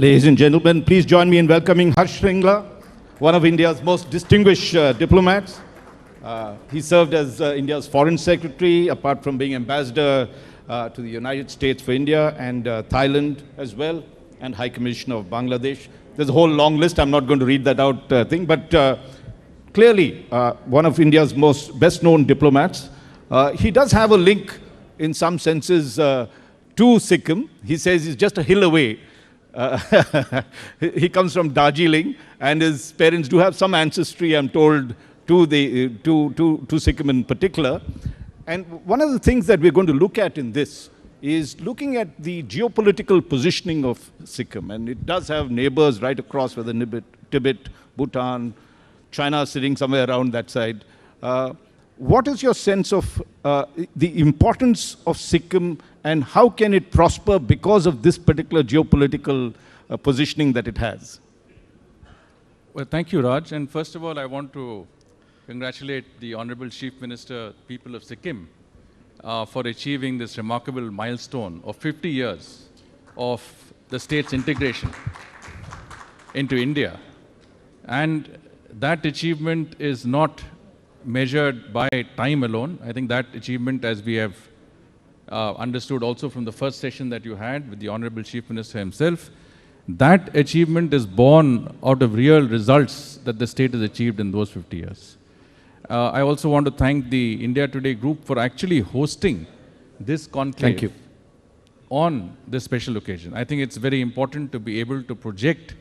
Ladies and gentlemen, please join me in welcoming VardhanShringla, one of India's most distinguished diplomats. He served as India's Foreign Secretary, apart from being Ambassador to the United States for India and Thailand as well, and High Commissioner of Bangladesh. There's a whole long list. I'm not going to read that out but clearly one of India's most best-known diplomats. He does have a link, in some senses, to Sikkim. He says he's just a hill away. He comes from Darjeeling, and his parents do have some ancestry, I'm told, to Sikkim in particular. And one of the things that we're going to look at in this is looking at the geopolitical positioning of Sikkim. And it does have neighbors right across, whether Tibet, Bhutan, China sitting somewhere around that side. What is your sense of the importance of Sikkim, and how can it prosper because of this particular geopolitical positioning that it has? Well, thank you, Raj. And first of all, I want to congratulate the Honorable Chief Minister, people of Sikkim, for achieving this remarkable milestone of 50 years of the state's integration into India. And that achievement is not measured by time alone. I think that achievement, as we have understood also from the first session that you had with the Honorable Chief Minister himself, that achievement is born out of real results that the state has achieved in those 50 years. I also want to thank the India Today group for actually hosting this conclave on this special occasion. I think it's very important to be able to project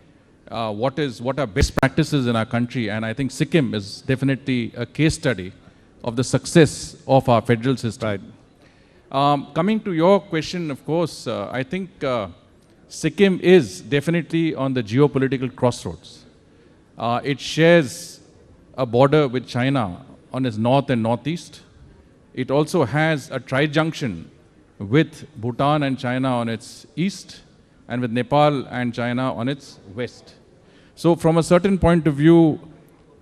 what are best practices in our country, and I think Sikkim is definitely a case study of the success of our federal system. Right. Coming to your question, of course, I think Sikkim is definitely on the geopolitical crossroads. It shares a border with China on its north and northeast. It also has a tri-junction with Bhutan and China on its east, and with Nepal and China on its west. So from a certain point of view,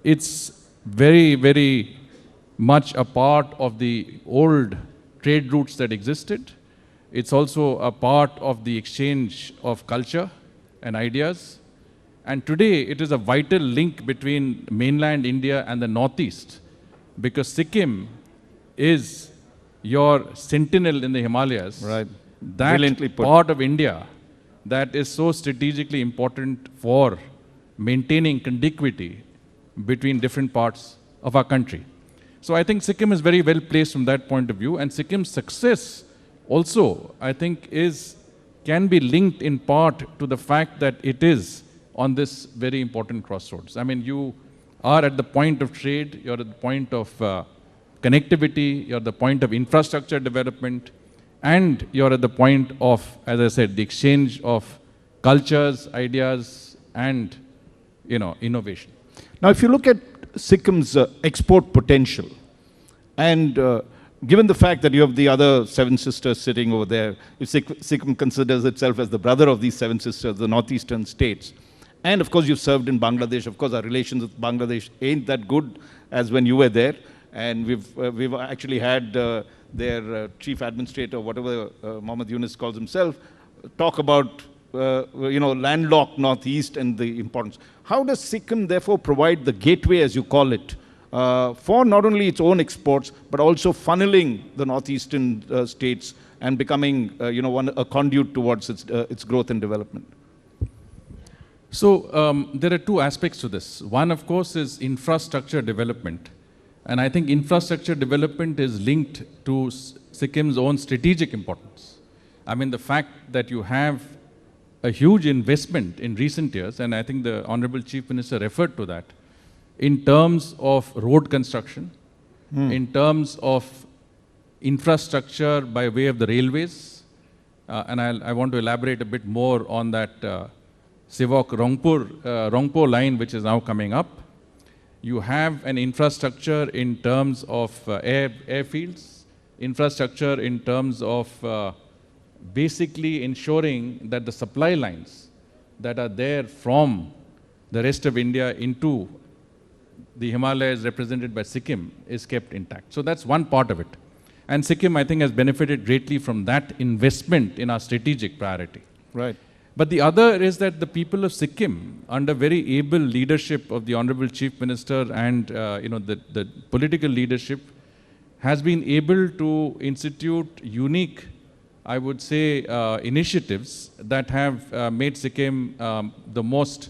it's very, very much a part of the old trade routes that existed. It's also a part of the exchange of culture and ideas. And today, it is a vital link between mainland India and the northeast, because Sikkim is your sentinel in the Himalayas. Right. That Brilliantly put. Part of India that is so strategically important for maintaining contiguity between different parts of our country. So I think Sikkim is very well placed from that point of view, and Sikkim's success also, I think, can be linked in part to the fact that it is on this very important crossroads. I mean, you are at the point of trade, you're at the point of connectivity, you're at the point of infrastructure development, and you're at the point of, as I said, the exchange of cultures, ideas, and innovation. Now, if you look at Sikkim's export potential, and given the fact that you have the other seven sisters sitting over there, if Sikkim considers itself as the brother of these seven sisters, the northeastern states, and of course you've served in Bangladesh. Of course, our relations with Bangladesh ain't that good as when you were there, and we've actually had their chief administrator, whatever Mohammed Yunus calls himself, talk about landlocked northeast and the importance. How does Sikkim therefore provide the gateway, as you call it, for not only its own exports, but also funneling the northeastern states and becoming a conduit towards its growth and development? So there are two aspects to this. One, of course, is infrastructure development. And I think infrastructure development is linked to Sikkim's own strategic importance. I mean, the fact that you have a huge investment in recent years, and I think the Honorable Chief Minister referred to that, in terms of road construction, in terms of infrastructure by way of the railways, and I want to elaborate a bit more on that Sivok-Rangpo line, which is now coming up. You have an infrastructure in terms of airfields, infrastructure in terms of basically ensuring that the supply lines that are there from the rest of India into the Himalayas represented by Sikkim is kept intact. So that's one part of it. And Sikkim, I think, has benefited greatly from that investment in our strategic priority. Right. But the other is that the people of Sikkim, under very able leadership of the Honorable Chief Minister and the political leadership, has been able to institute unique, I would say, initiatives that have made Sikkim the most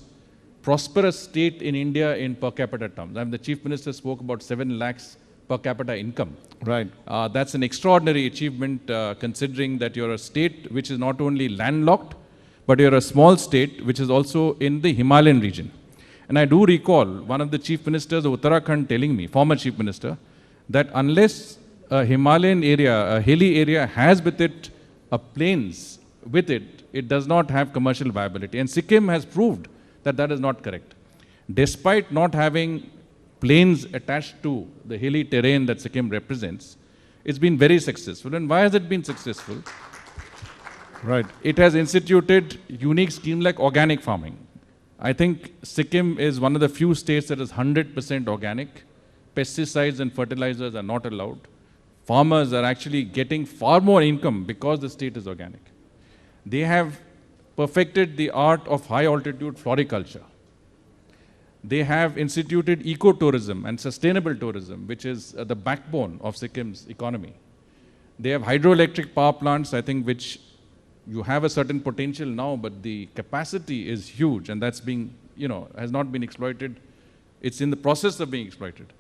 prosperous state in India in per capita terms. I mean, the Chief Minister spoke about 7 lakhs per capita income. Right. That's an extraordinary achievement considering that you're a state which is not only landlocked, but you're a small state which is also in the Himalayan region. And I do recall one of the chief ministers of Uttarakhand telling me, former chief minister, that unless a Himalayan area, a hilly area has with it a plains with it, it does not have commercial viability. And Sikkim has proved that that is not correct. Despite not having plains attached to the hilly terrain that Sikkim represents, it's been very successful. And why has it been successful? Right. It has instituted unique scheme like organic farming. I think Sikkim is one of the few states that is 100% organic. Pesticides and fertilizers are not allowed. Farmers are actually getting far more income because the state is organic. They have perfected the art of high altitude floriculture. They have instituted ecotourism and sustainable tourism, which is the backbone of Sikkim's economy. They have hydroelectric power plants, I think, which you have a certain potential now, but the capacity is huge, and that's being, has not been exploited. It's in the process of being exploited.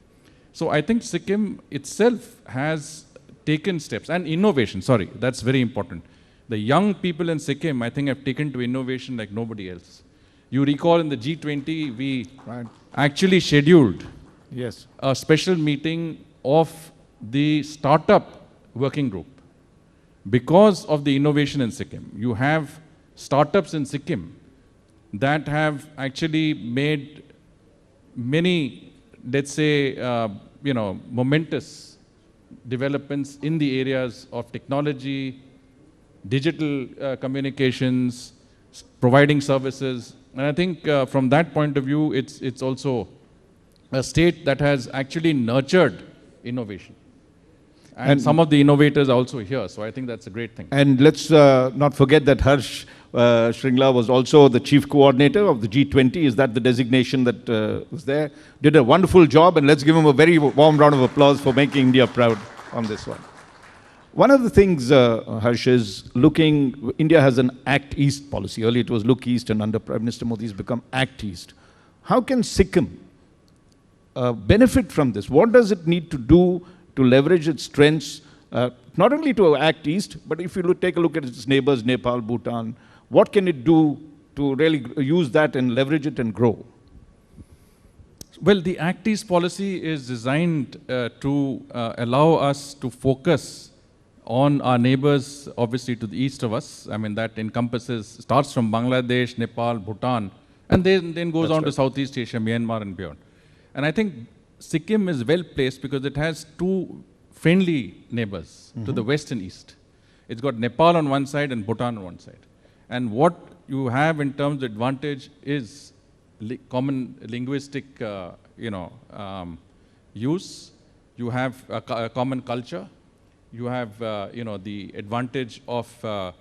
So I think Sikkim itself has taken steps, and innovation, sorry, that's very important. The young people in Sikkim, I think, have taken to innovation like nobody else. You recall in the G20, we actually scheduled a special meeting of the startup working group. Because of the innovation in Sikkim, you have startups in Sikkim that have actually made many, let's say, momentous developments in the areas of technology, digital communications, providing services. And I think from that point of view, it's also a state that has actually nurtured innovation. And some of the innovators are also here, so I think that's a great thing. And let's not forget that VardhanShringla was also the chief coordinator of the G20. Is that the designation that was there? Did a wonderful job, and let's give him a very warm round of applause for making India proud on this one. One of the things, Harsh, is India has an Act East policy. Earlier it was Look East, and under Prime Minister Modi it's become Act East. How can Sikkim benefit from this? What does it need to do to leverage its strengths, not only to act east, but if you take a look at its neighbors, Nepal, Bhutan, what can it do to really use that and leverage it and grow? Well, the Act East policy is designed to allow us to focus on our neighbors, obviously to the east of us. I mean, that starts from Bangladesh, Nepal, Bhutan, and then goes on to Southeast Asia, Myanmar and beyond. And I think Sikkim is well placed because it has 2 friendly neighbors to the west and east. It's got Nepal on one side and Bhutan on one side. And what you have in terms of advantage is common linguistic, use. You have a common culture. You have, the advantage of, a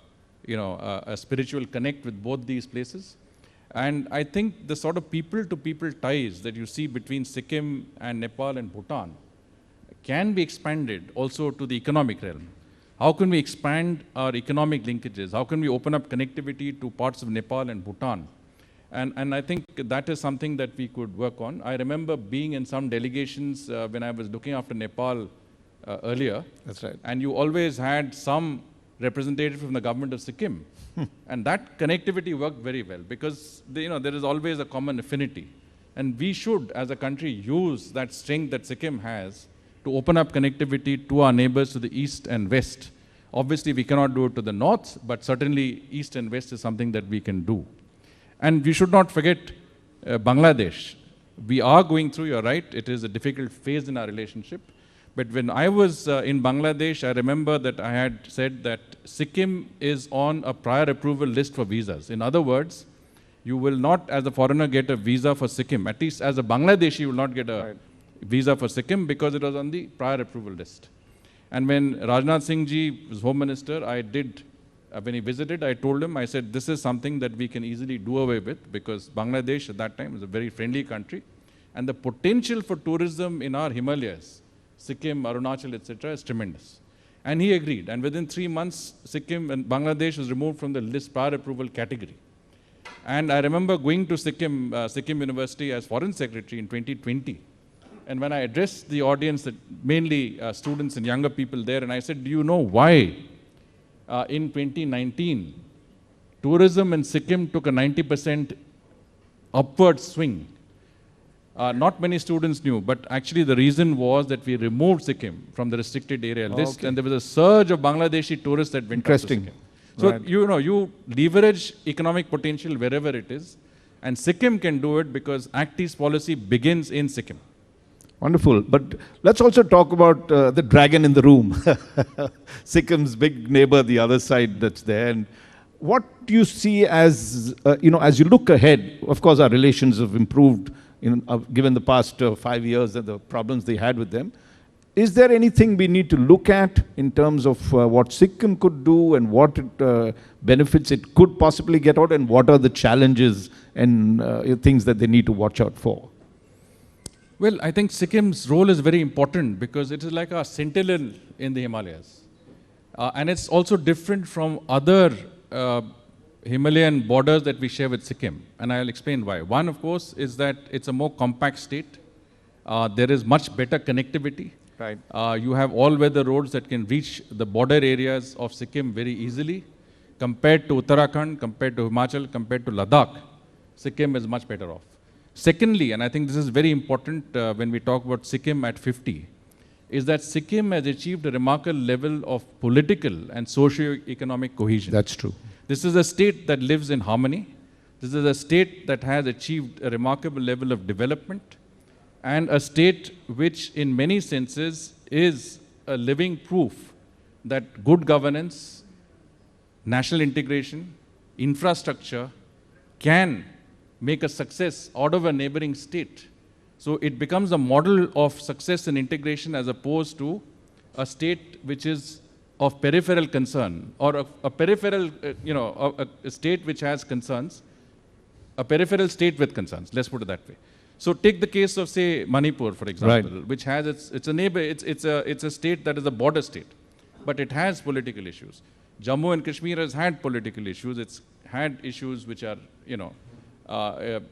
spiritual connect with both these places. And I think the sort of people-to-people ties that you see between Sikkim and Nepal and Bhutan can be expanded also to the economic realm. How can we expand our economic linkages? How can we open up connectivity to parts of Nepal and Bhutan? And I think that is something that we could work on. I remember being in some delegations when I was looking after Nepal earlier. That's right. And you always had some representative from the government of Sikkim. And that connectivity worked very well because there is always a common affinity. And we should, as a country, use that strength that Sikkim has to open up connectivity to our neighbors to the east and west. Obviously, we cannot do it to the north, but certainly east and west is something that we can do. And we should not forget Bangladesh. We are going through, you're right, it is a difficult phase in our relationship. But when I was in Bangladesh, I remember that I had said that Sikkim is on a prior approval list for visas. In other words, you will not, as a foreigner, get a visa for Sikkim. At least as a Bangladeshi, you will not get a visa for Sikkim because it was on the prior approval list. And when Rajnath Singh ji was Home Minister, I did when he visited, I told him, I said, this is something that we can easily do away with because Bangladesh at that time was a very friendly country. And the potential for tourism in our Himalayas, Sikkim, Arunachal, etc., is tremendous. And he agreed. And within 3 months, Sikkim and Bangladesh was removed from the list prior approval category. And I remember going to Sikkim University as Foreign Secretary in 2020. And when I addressed the audience, that mainly students and younger people there, and I said, do you know why in 2019, tourism in Sikkim took a 90% upward swing? Not many students knew, but actually the reason was that we removed Sikkim from the restricted area list, and there was a surge of Bangladeshi tourists that went to Sikkim. So, right. You leverage economic potential wherever it is, and Sikkim can do it because Act East policy begins in Sikkim. Wonderful. But let's also talk about the dragon in the room. Sikkim's big neighbor, the other side that's there. And what do you see as, as you look ahead? Of course, our relations have improved given the past 5 years and the problems they had with them. Is there anything we need to look at in terms of what Sikkim could do and what benefits it could possibly get out, and what are the challenges and things that they need to watch out for? Well, I think Sikkim's role is very important because it is like a sentinel in the Himalayas. And it's also different from other Himalayan borders that we share with Sikkim. And I'll explain why. One, of course, is that it's a more compact state. There is much better connectivity. Right. You have all-weather roads that can reach the border areas of Sikkim very easily. Compared to Uttarakhand, compared to Himachal, compared to Ladakh, Sikkim is much better off. Secondly, and I think this is very important when we talk about Sikkim at 50, is that Sikkim has achieved a remarkable level of political and socio-economic cohesion. That's true. This is a state that lives in harmony. This is a state that has achieved a remarkable level of development, and a state which in many senses is a living proof that good governance, national integration, infrastructure can make a success out of a neighboring state. So it becomes a model of success and integration as opposed to a state which is of peripheral concern, or a peripheral, a state which has concerns, a peripheral state with concerns, let's put it that way. So take the case of, say, Manipur, for example, right, which has it's a neighbor, it's a state that is a border state, but it has political issues. Jammu and Kashmir has had political issues. It's had issues which are,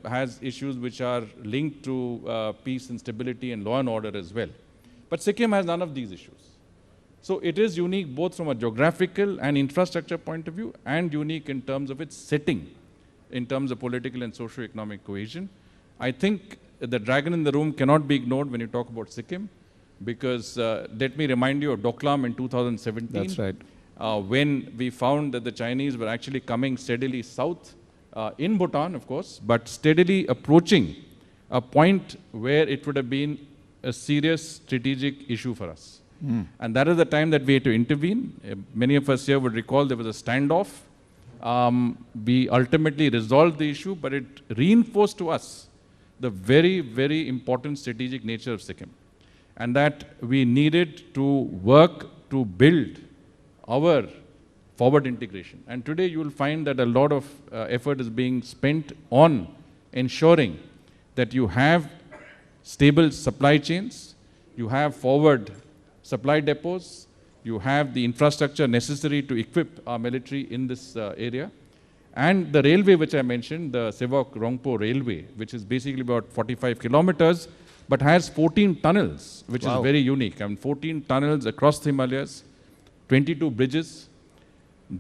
has issues which are linked to peace and stability and law and order as well. But Sikkim has none of these issues. So it is unique both from a geographical and infrastructure point of view, and unique in terms of its setting, in terms of political and socio-economic cohesion. I think the dragon in the room cannot be ignored when you talk about Sikkim, because let me remind you of Doklam in 2017. That's right. When we found that the Chinese were actually coming steadily south, in Bhutan, of course, but steadily approaching a point where it would have been a serious strategic issue for us. And that is the time that we had to intervene. Many of us here would recall there was a standoff. We ultimately resolved the issue, but it reinforced to us the very, very important strategic nature of Sikkim, and that we needed to work to build our forward integration. And today you will find that a lot of effort is being spent on ensuring that you have stable supply chains, you have forward supply depots, you have the infrastructure necessary to equip our military in this area. And the railway which I mentioned, the Sevok-Rongpo railway, which is basically about 45 kilometers, but has 14 tunnels, which is very unique. 14 tunnels across the Himalayas, 22 bridges.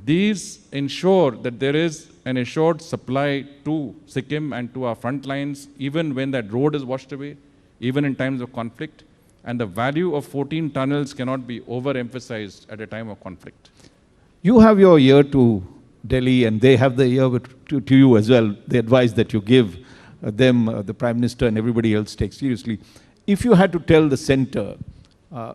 These ensure that there is an assured supply to Sikkim and to our front lines, even when that road is washed away, even in times of conflict. And the value of 14 tunnels cannot be overemphasized at a time of conflict. You have your ear to Delhi, and they have the ear to you as well. The advice that you give them, the Prime Minister and everybody else takes seriously. If you had to tell the center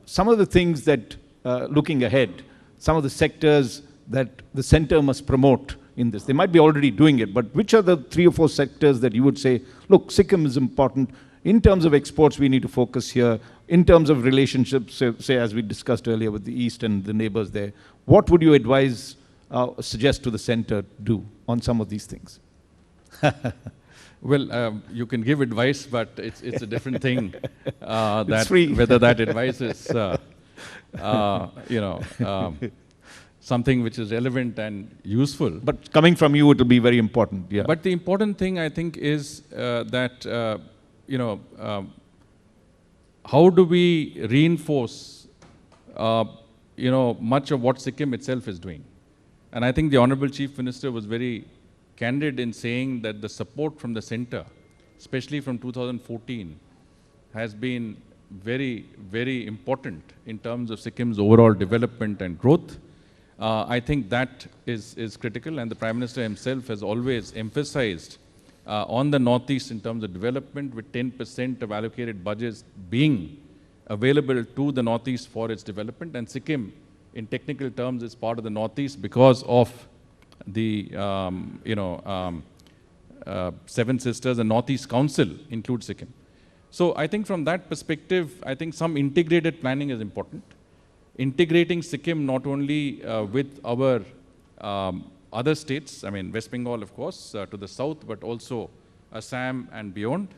some of the things that, looking ahead, some of the sectors that the center must promote in this, they might be already doing it, but which are the 3 or 4 sectors that you would say, look, Sikkim is important. In terms of exports, we need to focus here. In terms of relationships, say as we discussed earlier with the East and the neighbors there, what would you advise suggest to the center do on some of these things? Well, you can give advice, but it's a different thing. It's free. Whether that advice is, something which is relevant and useful. But coming from you, it will be very important. Yeah. But the important thing, I think, is that how do we reinforce much of what Sikkim itself is doing? And I think the Honorable Chief Minister was very candid in saying that the support from the center, especially from 2014, has been very, very important in terms of Sikkim's overall development and growth. I think that is critical, and the Prime Minister himself has always emphasized on the Northeast in terms of development, with 10% of allocated budgets being available to the Northeast for its development. And Sikkim, in technical terms, is part of the Northeast because of the Seven Sisters and Northeast Council includes Sikkim. So I think from that perspective, I think some integrated planning is important. Integrating Sikkim not only with our other states, I mean West Bengal of course, to the south, but also Assam and beyond,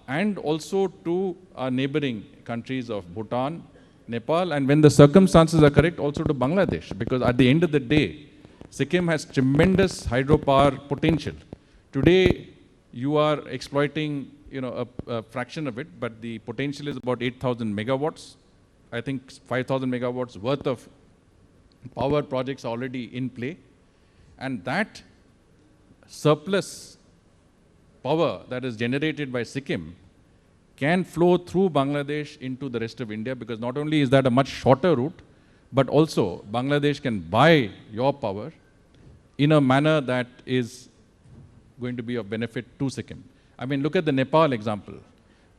and also to our neighboring countries of Bhutan, Nepal, and when the circumstances are correct, also to Bangladesh, because at the end of the day, Sikkim has tremendous hydropower potential. Today, you are exploiting a fraction of it, but the potential is about 8,000 megawatts. I think 5,000 megawatts worth of power projects are already in play. And that surplus power that is generated by Sikkim can flow through Bangladesh into the rest of India, because not only is that a much shorter route, but also Bangladesh can buy your power in a manner that is going to be of benefit to Sikkim. I mean, look at the Nepal example.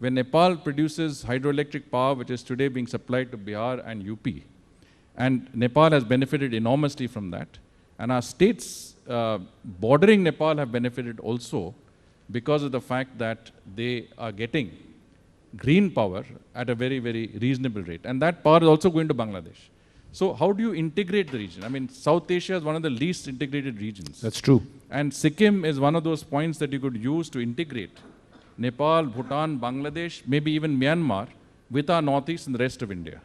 When Nepal produces hydroelectric power, which is today being supplied to Bihar and UP, and Nepal has benefited enormously from that, and our states bordering Nepal have benefited also because of the fact that they are getting green power at a very, very reasonable rate. And that power is also going to Bangladesh. So how do you integrate the region? I mean, South Asia is one of the least integrated regions. That's true. And Sikkim is one of those points that you could use to integrate Nepal, Bhutan, Bangladesh, maybe even Myanmar, with our Northeast and the rest of India.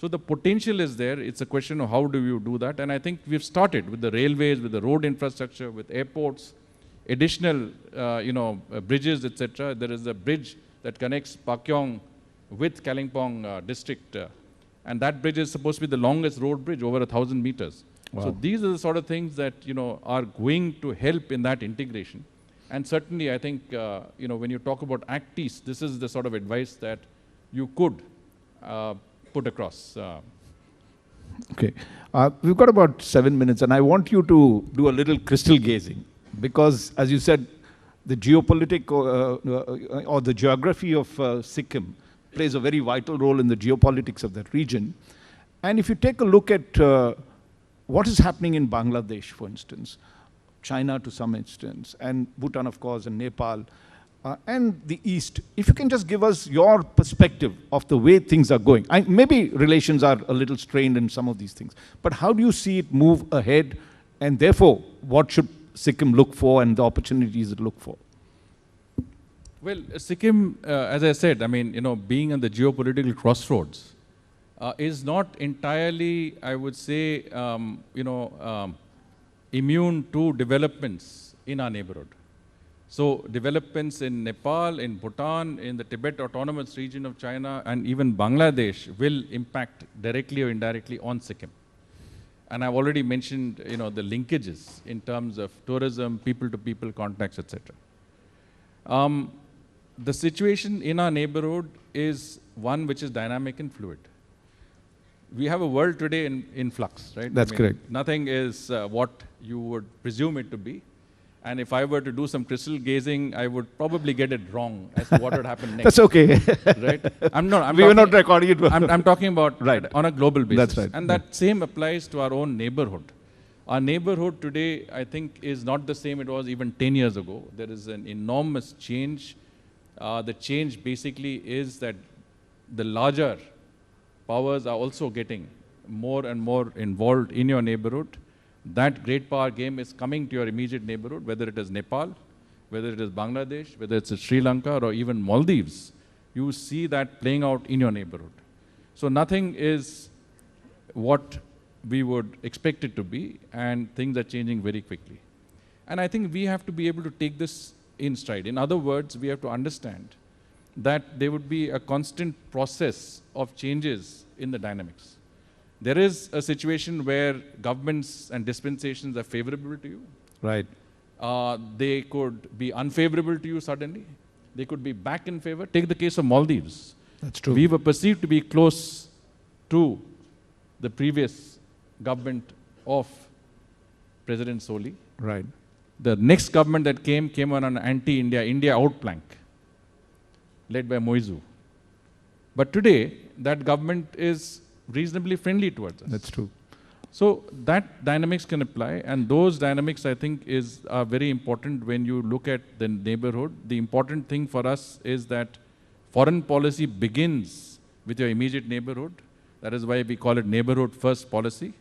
So the potential is there. It's a question of how do you do that. And I think we've started with the railways, with the road infrastructure, with airports, additional bridges, etc. There is a bridge that connects Pakyong with Kalimpong district. And that bridge is supposed to be the longest road bridge, over 1,000 meters. Wow. So these are the sort of things that are going to help in that integration. And certainly, I think when you talk about Act East, this is the sort of advice that you could put across. Okay, we've got about 7 minutes, and I want you to do a little crystal gazing, because, as you said, the geopolitical or the geography of Sikkim plays a very vital role in the geopolitics of that region. And if you take a look at what is happening in Bangladesh, for instance, China to some extent, and Bhutan, of course, and Nepal, and the East, if you can just give us your perspective of the way things are going. Maybe relations are a little strained in some of these things, but how do you see it move ahead, and therefore, what should Sikkim look for and the opportunities it look for? Well, Sikkim, as I said, I mean, being on the geopolitical crossroads, is not entirely, I would say, immune to developments in our neighborhood. So developments in Nepal, in Bhutan, in the Tibet Autonomous Region of China, and even Bangladesh will impact directly or indirectly on Sikkim. And I've already mentioned, the linkages in terms of tourism, people-to-people contacts, etc. The situation in our neighborhood is one which is dynamic and fluid. We have a world today in flux, right? That's correct. Nothing is what you would presume it to be. And if I were to do some crystal gazing, I would probably get it wrong as to what would happen next. That's okay. Right? We were not recording it. I'm talking about right. On a global basis. That's right. And that same applies to our own neighborhood. Our neighborhood today, I think, is not the same it was even 10 years ago. There is an enormous change. The change basically is that the larger powers are also getting more and more involved in your neighborhood. That great power game is coming to your immediate neighborhood, whether it is Nepal, whether it is Bangladesh, whether it's Sri Lanka or even Maldives. You see that playing out in your neighborhood. So nothing is what we would expect it to be, and things are changing very quickly. And I think we have to be able to take this in stride. In other words, we have to understand that there would be a constant process of changes in the dynamics. There is a situation where governments and dispensations are favorable to you. Right. They could be unfavorable to you suddenly. They could be back in favor. Take the case of Maldives. That's true. We were perceived to be close to the previous government of President Soli. Right. The next government that came on an anti-India, India outplank, led by Moizu. But today, that government is reasonably friendly towards us. That's true. So that dynamics can apply, and those dynamics, I think, are very important when you look at the neighborhood. The important thing for us is that foreign policy begins with your immediate neighborhood. That is why we call it neighborhood first policy.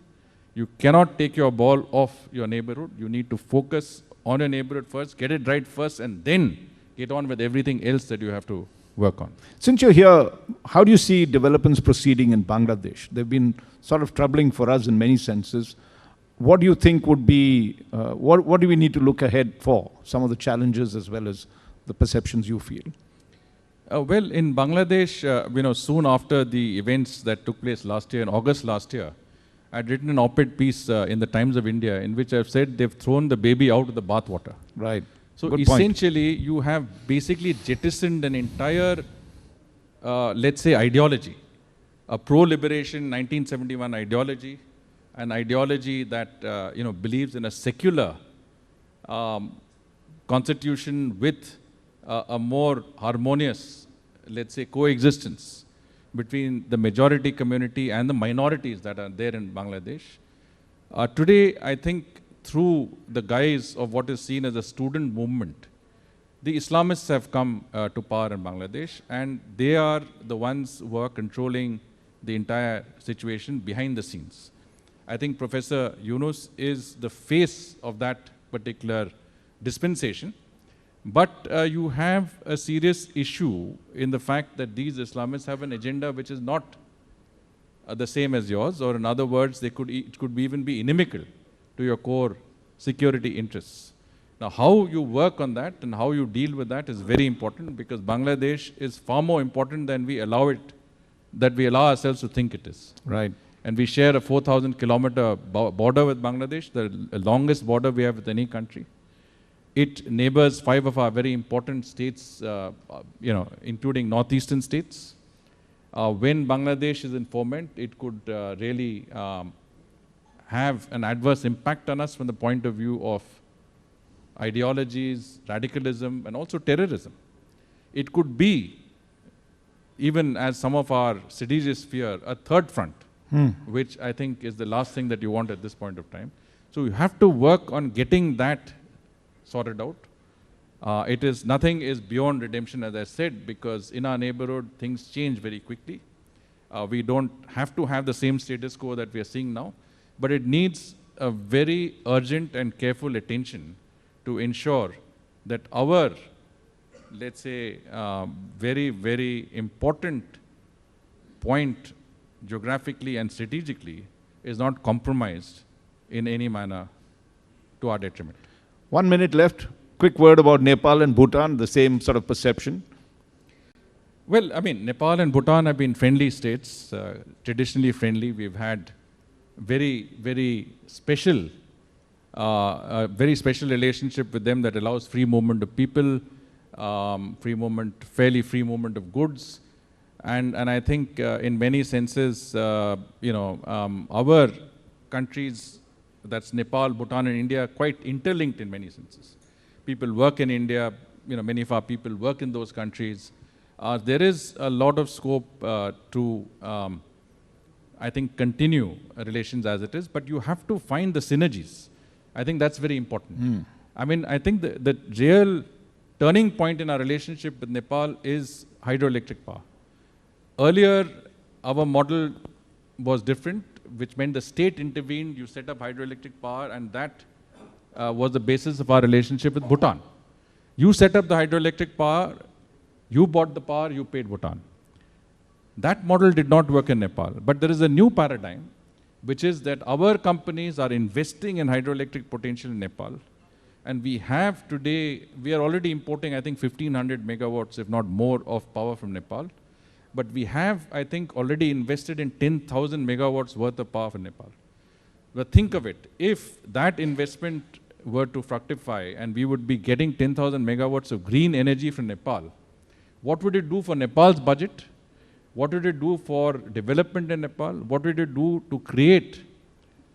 You cannot take your ball off your neighborhood. You need to focus on your neighborhood first, get it right first, and then get on with everything else that you have to work on. Since you're here, how do you see developments proceeding in Bangladesh? They've been sort of troubling for us in many senses. What do you think would be, what do we need to look ahead for? Some of the challenges as well as the perceptions you feel? Well, in Bangladesh, soon after the events that took place last year, in August last year, I'd written an op-ed piece in the Times of India in which I've said they've thrown the baby out of the bathwater. Right. So Good essentially, you have basically jettisoned an entire, let's say, ideology, a pro-liberation 1971 ideology, an ideology that believes in a secular constitution with a more harmonious, let's say, coexistence between the majority community and the minorities that are there in Bangladesh. Today, I think, through the guise of what is seen as a student movement, the Islamists have come to power in Bangladesh, and they are the ones who are controlling the entire situation behind the scenes. I think Professor Yunus is the face of that particular dispensation, but you have a serious issue in the fact that these Islamists have an agenda which is not the same as yours, or in other words, it could even be inimical to your core security interests. Now, how you work on that and how you deal with that is very important, because Bangladesh is far more important than we allow ourselves to think it is. Right. And we share a 4,000-kilometer border with Bangladesh, the longest border we have with any country. It neighbors 5 of our very important states, including northeastern states. When Bangladesh is in ferment, it could really have an adverse impact on us from the point of view of ideologies, radicalism, and also terrorism. It could be, even as some of our seditious fear, a third front, which I think is the last thing that you want at this point of time. So you have to work on getting that sorted out. Nothing is beyond redemption, as I said, because in our neighborhood, things change very quickly. We don't have to have the same status quo that we are seeing now, but it needs a very urgent and careful attention to ensure that our, let's say, very, very important point geographically and strategically is not compromised in any manner to our detriment. 1 minute left. Quick word about Nepal and Bhutan, the same sort of perception. Well, I mean, Nepal and Bhutan have been friendly states, traditionally friendly. We've had very, very special relationship with them that allows free movement of people, fairly free movement of goods. And I think in many senses, our countries, that's Nepal, Bhutan and India, are quite interlinked in many senses. People work in India, many of our people work in those countries. There is a lot of scope to, I think, continue relations as it is, but you have to find the synergies. I think that's very important. I mean, I think the real turning point in our relationship with Nepal is hydroelectric power. Earlier, our model was different. which meant the state intervened, you set up hydroelectric power, and that was the basis of our relationship with Bhutan. You set up the hydroelectric power, you bought the power, you paid Bhutan. That model did not work in Nepal. But there is a new paradigm, which is that our companies are investing in hydroelectric potential in Nepal. And we have today, we are already importing, I think, 1,500 megawatts, if not more, of power from Nepal. But we have, I think, already invested in 10,000 megawatts worth of power from Nepal. But think of it, if that investment were to fructify and we would be getting 10,000 megawatts of green energy from Nepal, what would it do for Nepal's budget? What would it do for development in Nepal? What would it do to create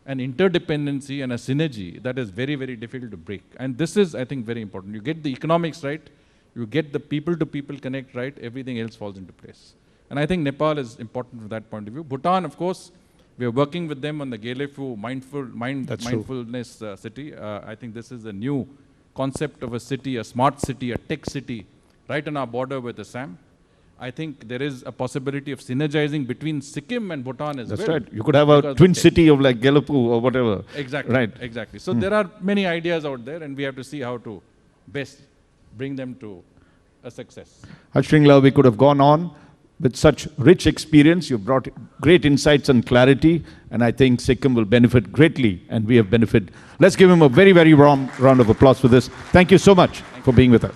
an interdependency and a synergy that is very, very difficult to break? And this is, I think, very important. You get the economics right, you get the people-to-people connect right, everything else falls into place. And I think Nepal is important from that point of view. Bhutan, of course, we are working with them on the Gelefu mindfulness city. I think this is a new concept of a city, a smart city, a tech city, right on our border with Assam. I think there is a possibility of synergizing between Sikkim and Bhutan as well. That's right. You could have a twin city of like Gelefu or whatever. Exactly. Right. Exactly. So there are many ideas out there, and we have to see how to best bring them to a success. VardhanShringla, we could have gone on with such rich experience. You brought great insights and clarity, and I think Sikkim will benefit greatly, and we have benefited. Let's give him a very, very warm round of applause for this. Thank you so much for being with us.